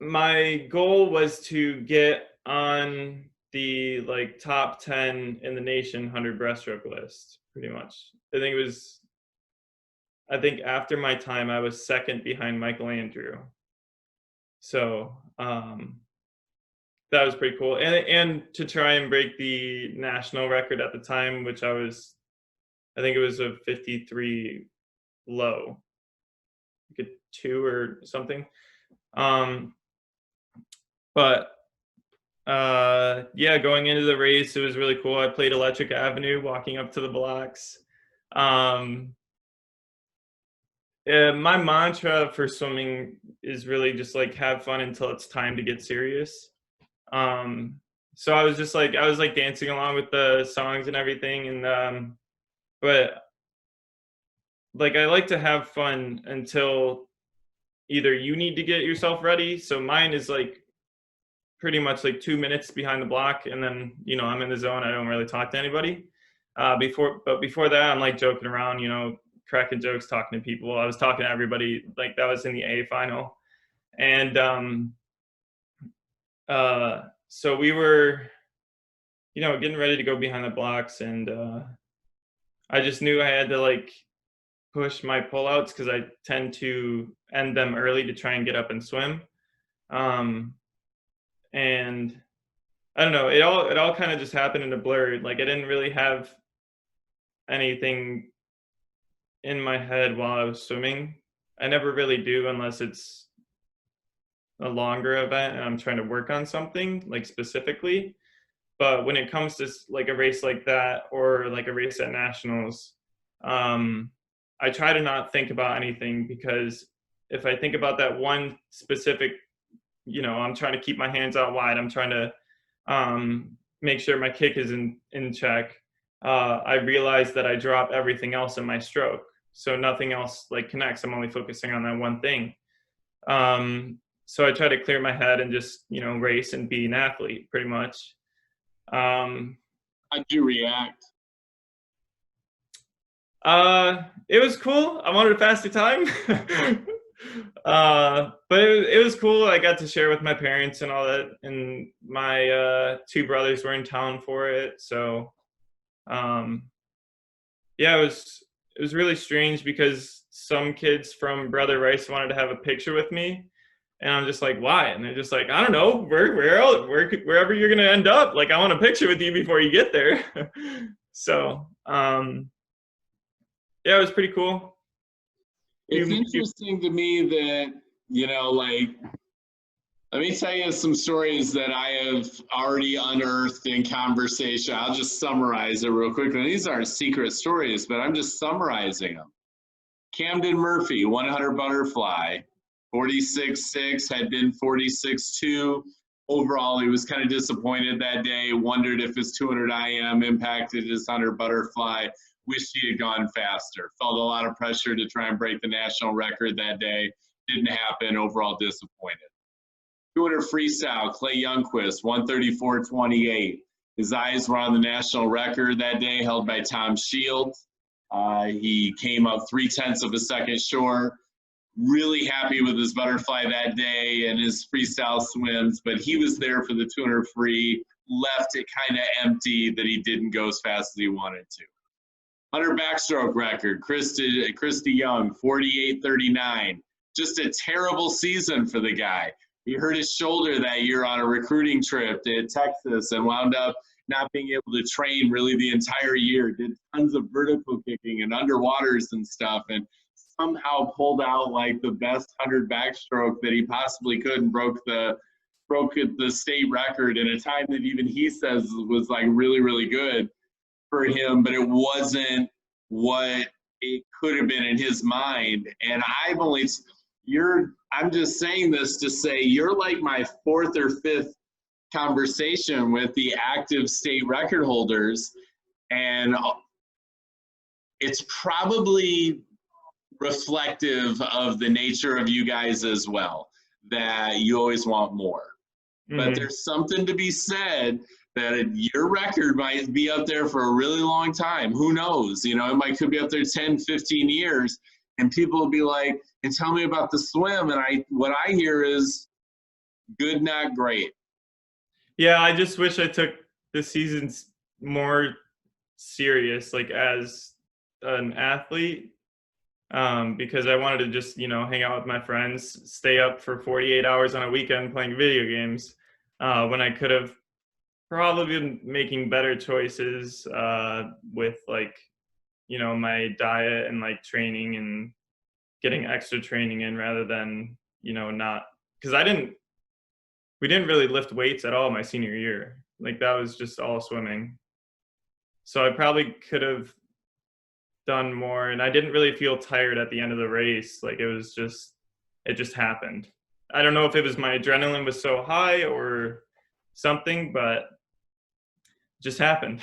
my goal was to get on the like top 10 in the nation 100 breaststroke list, pretty much. I think after my time, I was second behind Michael Andrew. So that was pretty cool. And to try and break the national record at the time, which I think it was a 53 low, like a 2 or something. But yeah, going into the race, it was really cool. I played Electric Avenue, walking up to the blocks. My mantra for swimming is really just like have fun until it's time to get serious. So I was like dancing along with the songs and everything, and but like I like to have fun until either you need to get yourself ready. So mine is like pretty much like 2 minutes behind the block, and then I'm in the zone. I don't really talk to anybody. Before that, I'm like joking around, cracking jokes, talking to people. I was talking to everybody. Like that was in the A final, and so we were, getting ready to go behind the blocks, and I just knew I had to like push my pullouts because I tend to end them early to try and get up and swim. And I don't know, it all kind of just happened in a blur. Like I didn't really have anything in my head while I was swimming. I never really do unless it's a longer event and I'm trying to work on something like specifically. But when it comes to like a race like that or like a race at nationals, I try to not think about anything, because if I think about that one specific, I'm trying to keep my hands out wide. I'm trying to make sure my kick is in check. I realize that I drop everything else in my stroke. So nothing else like connects. I'm only focusing on that one thing. So I try to clear my head and just, race and be an athlete pretty much. How'd you react? It was cool. I wanted a faster time. But it was cool. I got to share with my parents and all that, and my 2 brothers were in town for it. So yeah, it was really strange because some kids from Brother Rice wanted to have a picture with me, and I'm just like, why? And they're just like, I don't know, wherever you're gonna end up. Like, I want a picture with you before you get there. So yeah, it was pretty cool. It's interesting to me that, like, let me tell you some stories that I have already unearthed in conversation. I'll just summarize it real quickly. These aren't secret stories, but I'm just summarizing them. Camden Murphy, 100 butterfly, 46.6, had been 46.2. Overall, he was kind of disappointed that day, wondered if his 200 IM impacted his 100 butterfly, wished he had gone faster, felt a lot of pressure to try and break the national record that day. Didn't happen, overall disappointed. 200 freestyle, Clay Youngquist, 134.28. His eyes were on the national record that day, held by Tom Shields. He came up 0.3 of a second short. Really happy with his butterfly that day and his freestyle swims, but he was there for the 200 free, left it kind of empty that he didn't go as fast as he wanted to. 100 backstroke record, Christy Young, 48.39. Just a terrible season for the guy. He hurt his shoulder that year on a recruiting trip to Texas and wound up not being able to train really the entire year. Did tons of vertical kicking and underwaters and stuff, and somehow pulled out like the best 100 backstroke that he possibly could and broke the state record in a time that even he says was like really, really good for him, but it wasn't what it could have been in his mind. And I'm just saying this to say you're like my 4th or 5th conversation with the active state record holders, and it's probably reflective of the nature of you guys as well, that you always want more. Mm-hmm. But there's something to be said that your record might be up there for a really long time. Who knows? It could be up there 10, 15 years, and people will be like, and tell me about the swim. And what I hear is, good, not great. Yeah, I just wish I took the seasons more serious, like as an athlete, because I wanted to just, hang out with my friends, stay up for 48 hours on a weekend playing video games, when I could have probably been making better choices with like, my diet and like training and getting extra training in rather than, not because we didn't really lift weights at all my senior year. Like that was just all swimming. So I probably could have done more and I didn't really feel tired at the end of the race. Like it just happened. I don't know if it was my adrenaline was so high or something, but it just happened.